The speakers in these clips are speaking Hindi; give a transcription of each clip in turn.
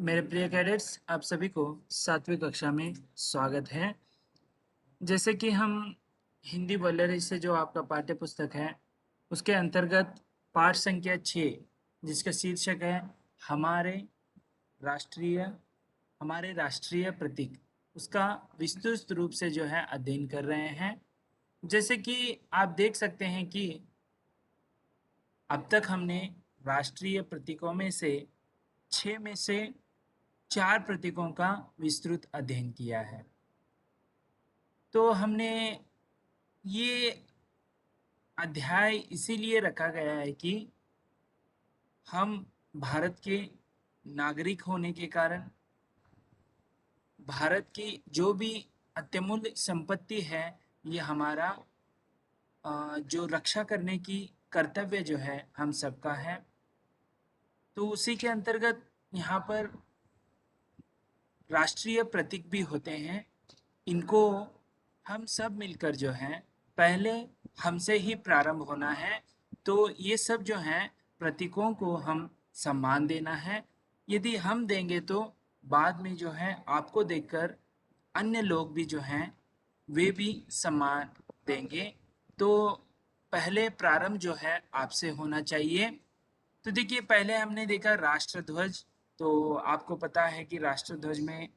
मेरे प्रिय कैडेट्स, आप सभी को 7वीं कक्षा में स्वागत है। जैसे कि हम हिंदी वोल्लरी से जो आपका पाठ्य पुस्तक है, उसके अंतर्गत पाठ संख्या 6, जिसका शीर्षक है हमारे राष्ट्रीय हमारे राष्ट्रीय प्रतीक, उसका विस्तृत रूप से जो है अध्ययन कर रहे हैं। जैसे कि आप देख सकते हैं कि अब तक हमने राष्ट्रीय प्रतीकों में से 6 में से 4 प्रतीकों का विस्तृत अध्ययन किया है। तो हमने ये अध्याय इसीलिए रखा गया है कि हम भारत के नागरिक होने के कारण भारत की जो भी अत्यमूल्य संपत्ति है, ये हमारा जो रक्षा करने की कर्तव्य जो है हम सबका है। तो उसी के अंतर्गत यहाँ पर राष्ट्रीय प्रतीक भी होते हैं। इनको हम सब मिलकर जो है पहले हमसे ही प्रारंभ होना है। तो ये सब जो हैं प्रतीकों को हम सम्मान देना है। यदि हम देंगे तो बाद में जो है आपको देखकर अन्य लोग भी जो हैं वे भी सम्मान देंगे। तो पहले प्रारंभ जो है आपसे होना चाहिए। तो देखिए, पहले हमने देखा राष्ट्रध्वज। तो आपको पता है कि राष्ट्रध्वज में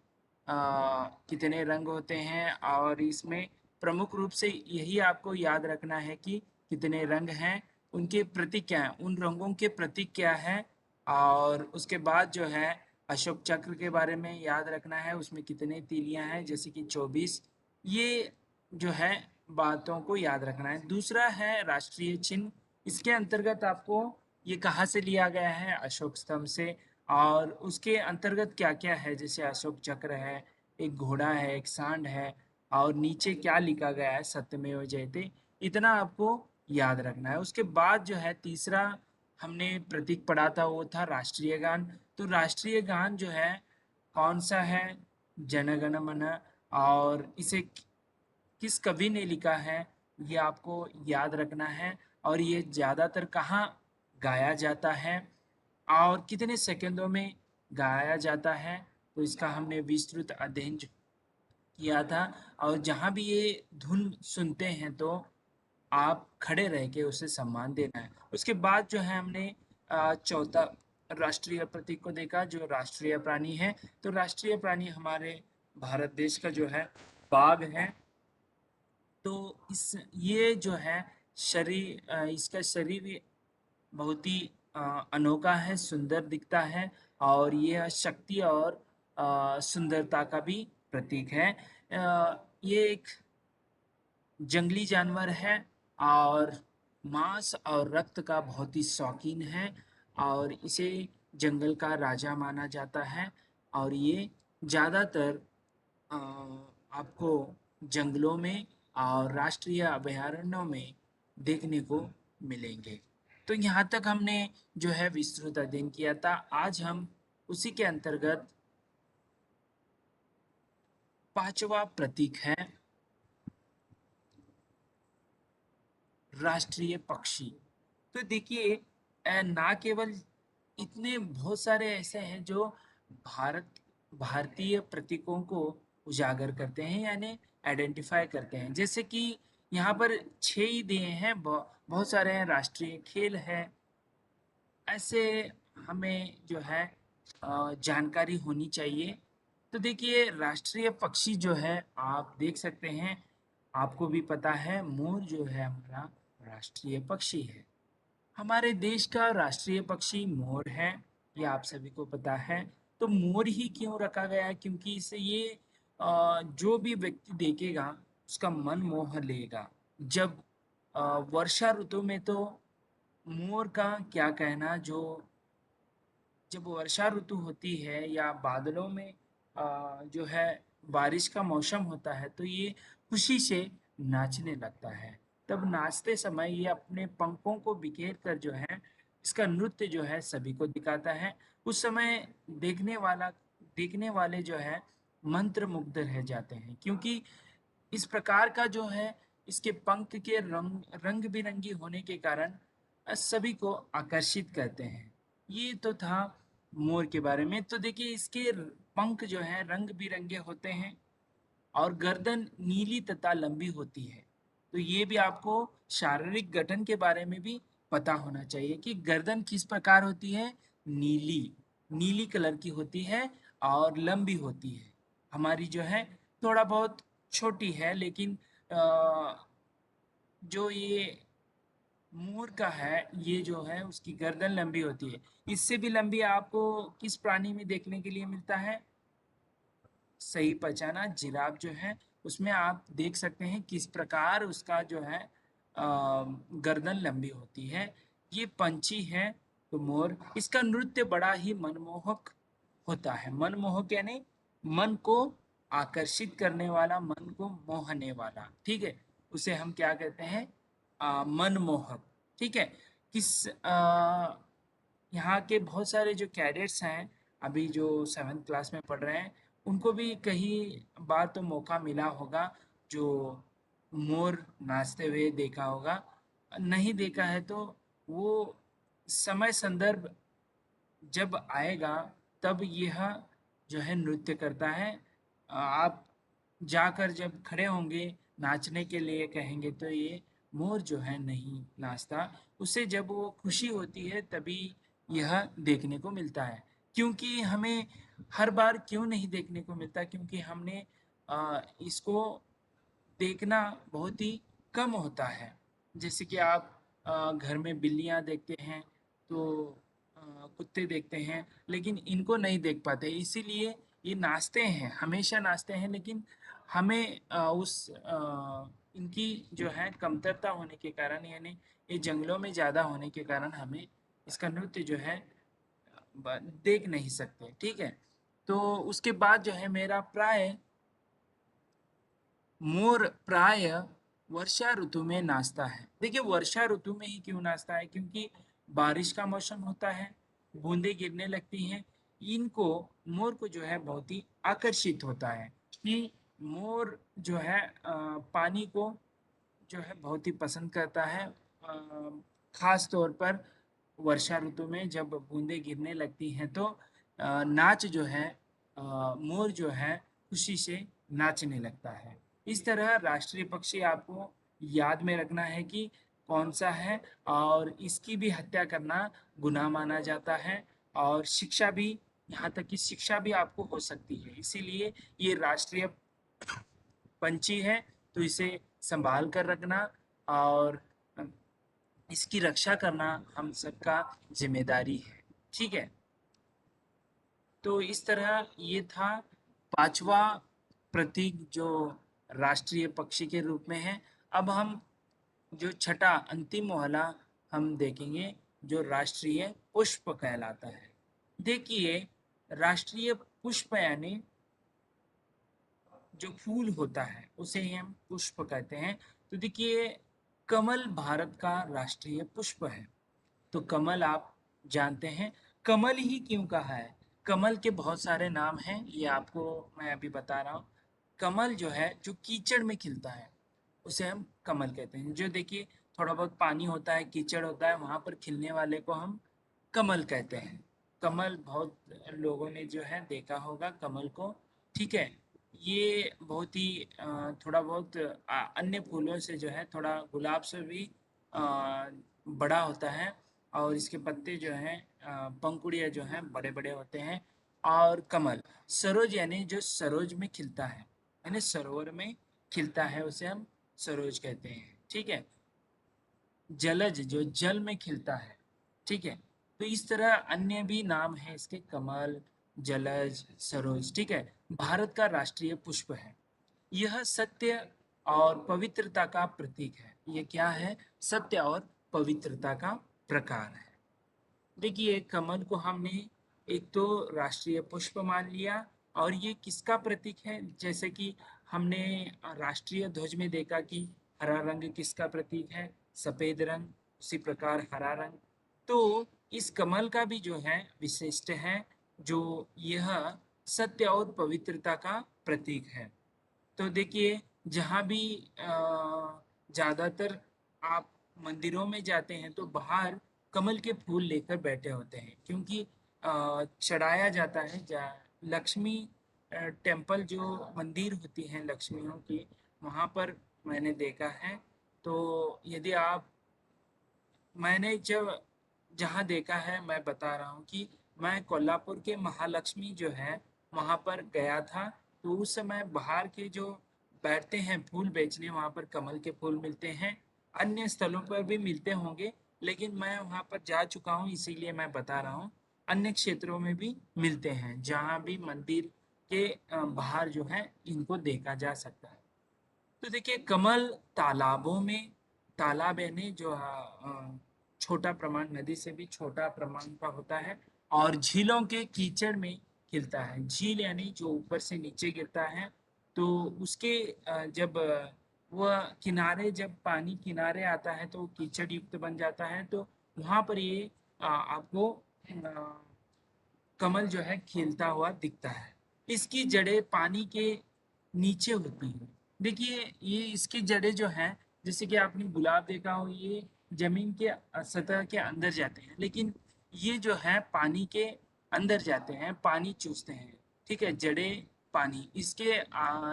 कितने रंग होते हैं, और इसमें प्रमुख रूप से यही आपको याद रखना है कि कितने रंग हैं, उनके प्रतीक क्या हैं, उन रंगों के प्रतीक क्या है। और उसके बाद जो है अशोक चक्र के बारे में याद रखना है, उसमें कितने तीलियां हैं, जैसे कि 24। ये जो है बातों को याद रखना है। दूसरा है राष्ट्रीय चिन्ह। इसके अंतर्गत आपको ये कहाँ से लिया गया है, अशोक स्तंभ से। और उसके अंतर्गत क्या क्या है, जैसे अशोक चक्र है, एक घोड़ा है, एक सांड है, और नीचे क्या लिखा गया है, सत्यमेव जयते। इतना आपको याद रखना है। उसके बाद जो है तीसरा हमने प्रतीक पढ़ा था, वो था राष्ट्रीय गान। तो राष्ट्रीय गान जो है कौन सा है, जन गण मन। और इसे किस कवि ने लिखा है, ये आपको याद रखना है। और ये ज़्यादातर कहाँ गाया जाता है और कितने सेकंडों में गाया जाता है, तो इसका हमने विस्तृत अध्ययन किया था। और जहाँ भी ये धुन सुनते हैं तो आप खड़े रह के उसे सम्मान देना है। उसके बाद जो है हमने चौथा राष्ट्रीय प्रतीक को देखा, जो राष्ट्रीय प्राणी है। तो राष्ट्रीय प्राणी हमारे भारत देश का जो है बाघ है। तो इस ये जो है इसका शरीर बहुत ही अनोखा है, सुंदर दिखता है। और ये शक्ति और सुंदरता का भी प्रतीक है। ये एक जंगली जानवर है, और मांस और रक्त का बहुत ही शौकीन है, और इसे जंगल का राजा माना जाता है। और ये ज़्यादातर अ, आपको जंगलों में और राष्ट्रीय अभयारण्यों में देखने को मिलेंगे। तो यहाँ तक हमने जो है विस्तृत अध्ययन किया था। आज हम उसी के अंतर्गत पांचवा प्रतीक है राष्ट्रीय पक्षी। तो देखिए, ना केवल इतने बहुत सारे ऐसे हैं जो भारत भारतीय प्रतीकों को उजागर करते हैं, यानी आइडेंटिफाई करते हैं। जैसे कि यहाँ पर 6 ही दिए हैं, बहुत सारे हैं। राष्ट्रीय खेल है। ऐसे हमें जो है जानकारी होनी चाहिए। तो देखिए, राष्ट्रीय पक्षी जो है आप देख सकते हैं, आपको भी पता है मोर जो है हमारा राष्ट्रीय पक्षी है। हमारे देश का राष्ट्रीय पक्षी मोर है, ये आप सभी को पता है। तो मोर ही क्यों रखा गया है, क्योंकि इसे ये जो भी व्यक्ति देखेगा उसका मन मोह लेगा। जब वर्षा ऋतु में तो मोर का क्या कहना, जो जब वर्षा ऋतु होती है या बादलों में जो है बारिश का मौसम होता है, तो ये खुशी से नाचने लगता है। तब नाचते समय ये अपने पंखों को बिखेर कर जो है इसका नृत्य जो है सभी को दिखाता है। उस समय देखने वाले जो है मंत्र मुग्ध रह जाते हैं, क्योंकि इस प्रकार का जो है इसके पंख के रंग बिरंगी होने के कारण सभी को आकर्षित करते हैं। ये तो था मोर के बारे में। तो देखिए इसके पंख जो हैं रंग बिरंगे होते हैं और गर्दन नीली तथा लंबी होती है। तो ये भी आपको शारीरिक गठन के बारे में भी पता होना चाहिए कि गर्दन किस प्रकार होती है, नीली, नीली कलर की होती है और लंबी होती है। हमारी जो है थोड़ा बहुत छोटी है, लेकिन जो ये मोर का है ये जो है उसकी गर्दन लंबी होती है। इससे भी लंबी आपको किस प्राणी में देखने के लिए मिलता है? सही पहचाना, जिराफ जो है उसमें आप देख सकते हैं किस प्रकार उसका जो है गर्दन लंबी होती है। ये पंछी है तो मोर, इसका नृत्य बड़ा ही मनमोहक होता है। मनमोहक यानी मन को आकर्षित करने वाला, मन को मोहने वाला, ठीक है, उसे हम क्या कहते हैं? मनमोहक, ठीक है। किस यहाँ के बहुत सारे जो कैडेट्स हैं अभी जो 7th क्लास में पढ़ रहे हैं, उनको भी कई बार तो मौका मिला होगा जो मोर नाचते हुए देखा होगा। नहीं देखा है तो वो समय संदर्भ जब आएगा तब यह जो है नृत्य करता है। आप जाकर जब खड़े होंगे नाचने के लिए कहेंगे तो ये मोर जो है नहीं नाचता। उसे जब वो खुशी होती है तभी यह देखने को मिलता है। क्योंकि हमें हर बार क्यों नहीं देखने को मिलता? क्योंकि हमने इसको देखना बहुत ही कम होता है। जैसे कि आप घर में बिल्लियाँ देखते हैं तो कुत्ते देखते हैं, लेकिन इनको नहीं देख पाते। इसीलिए ये नाचते हैं, हमेशा नाचते हैं, लेकिन हमें इनकी जो है कमतरता होने के कारण, यानी ये जंगलों में ज़्यादा होने के कारण हमें इसका नृत्य जो है देख नहीं सकते, ठीक है। तो उसके बाद जो है मेरा प्राय मोर प्राय वर्षा ऋतु में नाचता है। देखिए वर्षा ऋतु में ही क्यों नाचता है? क्योंकि बारिश का मौसम होता है, बूंदे गिरने लगती हैं। इनको, मोर को जो है बहुत ही आकर्षित होता है कि मोर जो है पानी को जो है बहुत ही पसंद करता है। खास तौर पर वर्षा ऋतु में जब बूंदे गिरने लगती हैं तो नाच जो है मोर जो है खुशी से नाचने लगता है। इस तरह राष्ट्रीय पक्षी आपको याद में रखना है कि कौन सा है, और इसकी भी हत्या करना गुनाह माना जाता है। और शिक्षा भी, यहाँ तक कि शिक्षा भी आपको हो सकती है। इसीलिए ये राष्ट्रीय पंछी है, तो इसे संभाल कर रखना और इसकी रक्षा करना हम सबका जिम्मेदारी है, ठीक है। तो इस तरह ये था पांचवा प्रतीक जो राष्ट्रीय पक्षी के रूप में है। अब हम जो छठा अंतिम वाला हम देखेंगे जो राष्ट्रीय पुष्प कहलाता है। देखिए राष्ट्रीय पुष्प यानी जो फूल होता है उसे ही हम पुष्प कहते हैं। तो देखिए कमल भारत का राष्ट्रीय पुष्प है। तो कमल आप जानते हैं, कमल ही क्यों कहा है? कमल के बहुत सारे नाम हैं, ये आपको मैं अभी बता रहा हूँ। कमल जो है जो कीचड़ में खिलता है उसे हम कमल कहते हैं। जो देखिए थोड़ा बहुत पानी होता है, कीचड़ होता है, वहां पर खिलने वाले को हम कमल कहते हैं। कमल बहुत लोगों ने जो है देखा होगा कमल को, ठीक है। ये बहुत ही थोड़ा बहुत अन्य फूलों से जो है थोड़ा गुलाब से भी बड़ा होता है। और इसके पत्ते जो हैं पंखुड़ियाँ जो हैं बड़े बड़े होते हैं। और कमल सरोज यानी जो सरोज में खिलता है, यानी सरोवर में खिलता है, उसे हम सरोज कहते हैं, ठीक है। जलज जो जल में खिलता है, ठीक है। तो इस तरह अन्य भी नाम है इसके, कमल, जलज, सरोज, ठीक है। भारत का राष्ट्रीय पुष्प है। यह सत्य और पवित्रता का प्रतीक है। ये क्या है? सत्य और पवित्रता का प्रकार है। देखिए कमल को हमने एक तो राष्ट्रीय पुष्प मान लिया, और ये किसका प्रतीक है? जैसे कि हमने राष्ट्रीय ध्वज में देखा कि हरा रंग किसका प्रतीक है? सफेद रंग। उसी प्रकार हरा रंग। तो इस कमल का भी जो है विशिष्ट है, जो यह सत्य और पवित्रता का प्रतीक है। तो देखिए जहाँ भी ज़्यादातर आप मंदिरों में जाते हैं तो बाहर कमल के फूल लेकर बैठे होते हैं, क्योंकि चढ़ाया जाता है। लक्ष्मी टेम्पल जो मंदिर होती हैं लक्ष्मियों की, वहाँ पर मैंने देखा है। तो यदि आप मैंने जब जहाँ देखा है, मैं बता रहा हूँ कि मैं कोल्हापुर के महालक्ष्मी जो है वहाँ पर गया था। तो उस समय बाहर के जो बैठते हैं फूल बेचने, वहाँ पर कमल के फूल मिलते हैं। अन्य स्थलों पर भी मिलते होंगे, लेकिन मैं वहाँ पर जा चुका हूँ इसीलिए मैं बता रहा हूँ। अन्य क्षेत्रों में भी मिलते हैं जहाँ भी मंदिर के बाहर जो है इनको देखा जा सकता है। तो देखिए, कमल तालाबों में, तालाब यानी जो छोटा प्रमाण, नदी से भी छोटा प्रमाण का होता है, और झीलों के कीचड़ में खिलता है। झील यानी जो ऊपर से नीचे गिरता है, तो उसके जब वह किनारे, जब पानी किनारे आता है तो कीचड़ युक्त बन जाता है, तो वहाँ पर ये आपको कमल जो है खिलता हुआ दिखता है। इसकी जड़ें पानी के नीचे होती हैं। देखिए, ये इसकी जड़ें जो हैं, जैसे कि आपने गुलाब देखा हो, ये जमीन के सतह के अंदर जाते हैं, लेकिन ये जो है पानी के अंदर जाते हैं, पानी चूसते हैं। ठीक है, जड़ें पानी, इसके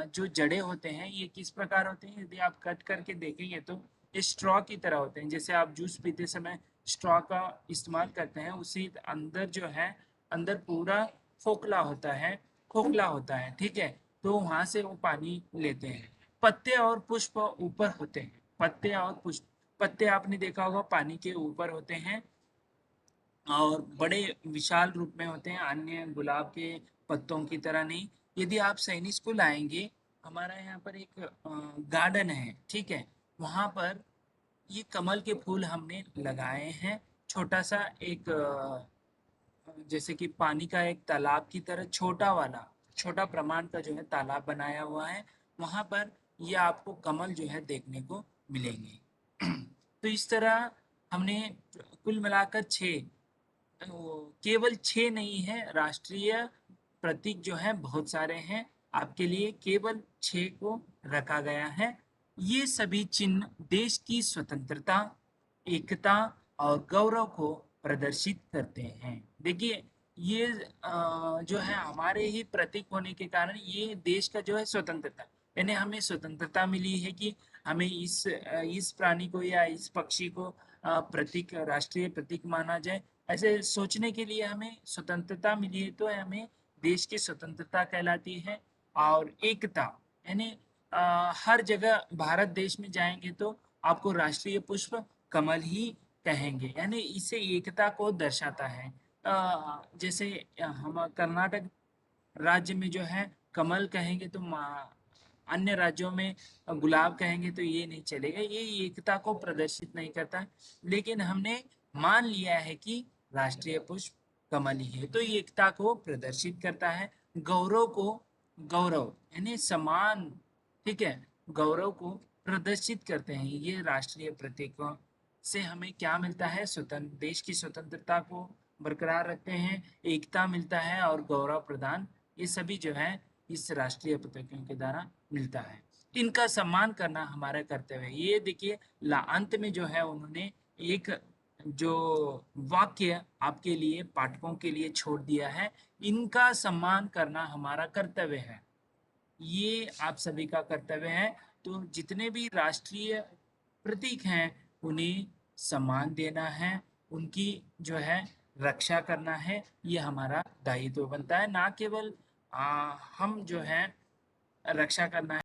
जो जड़ें होते हैं ये किस प्रकार होते हैं, यदि आप कट करके देखेंगे तो ये स्ट्रॉ की तरह होते हैं। जैसे आप जूस पीते समय स्ट्रॉ का इस्तेमाल करते हैं, उसी अंदर जो है, अंदर पूरा खोखला होता है, खोखला होता है। ठीक है, तो वहां से वो पानी लेते हैं। पत्ते और पुष्प ऊपर होते हैं, पत्ते और पुष्प, पत्ते आपने देखा होगा पानी के ऊपर होते हैं और बड़े विशाल रूप में होते हैं, अन्य गुलाब के पत्तों की तरह नहीं। यदि आप सैनिक स्कूल आएंगे, हमारा यहाँ पर एक गार्डन है, ठीक है, वहाँ पर ये कमल के फूल हमने लगाए हैं। छोटा सा एक जैसे कि पानी का एक तालाब की तरह छोटा वाला, छोटा प्रमाण का जो है तालाब बनाया हुआ है। वहां पर ये आपको कमल जो है देखने को मिलेंगे। तो इस तरह हमने कुल मिलाकर छः, केवल छः नहीं है, राष्ट्रीय प्रतीक जो है बहुत सारे हैं। आपके लिए केवल छः को रखा गया है। ये सभी चिन्ह देश की स्वतंत्रता, एकता और गौरव को प्रदर्शित करते हैं। देखिए, ये जो है हमारे ही प्रतीक होने के कारण ये देश का जो है स्वतंत्रता, यानी हमें स्वतंत्रता मिली है कि हमें इस प्राणी को या इस पक्षी को प्रतीक, राष्ट्रीय प्रतीक माना जाए। ऐसे सोचने के लिए हमें स्वतंत्रता मिली है, तो हमें देश की स्वतंत्रता कहलाती है। और एकता यानी हर जगह भारत देश में जाएंगे तो आपको राष्ट्रीय पुष्प कमल ही कहेंगे, यानी इसे एकता को दर्शाता है। जैसे हम कर्नाटक राज्य में जो है कमल कहेंगे तो अन्य राज्यों में गुलाब कहेंगे तो ये नहीं चलेगा, ये एकता को प्रदर्शित नहीं करता। लेकिन हमने मान लिया है कि राष्ट्रीय पुष्प कमल ही है, तो ये एकता को प्रदर्शित करता है। गौरव को, गौरव यानी समान, ठीक है, गौरव को प्रदर्शित करते हैं। ये राष्ट्रीय प्रतीकों से हमें क्या मिलता है, स्वतंत्र देश की स्वतंत्रता को बरकरार रखते हैं, एकता मिलता है और गौरव प्रदान, ये सभी जो है इस राष्ट्रीय प्रतीकों के द्वारा मिलता है। इनका सम्मान करना हमारा कर्तव्य है। ये देखिए, अंत में जो है उन्होंने एक जो वाक्य आपके लिए, पाठकों के लिए छोड़ दिया है, इनका सम्मान करना हमारा कर्तव्य है। ये आप सभी का कर्तव्य है। तो जितने भी राष्ट्रीय प्रतीक हैं उन्हें सम्मान देना है, उनकी जो है रक्षा करना है, ये हमारा दायित्व बनता है। ना केवल हम जो है रक्षा करना है।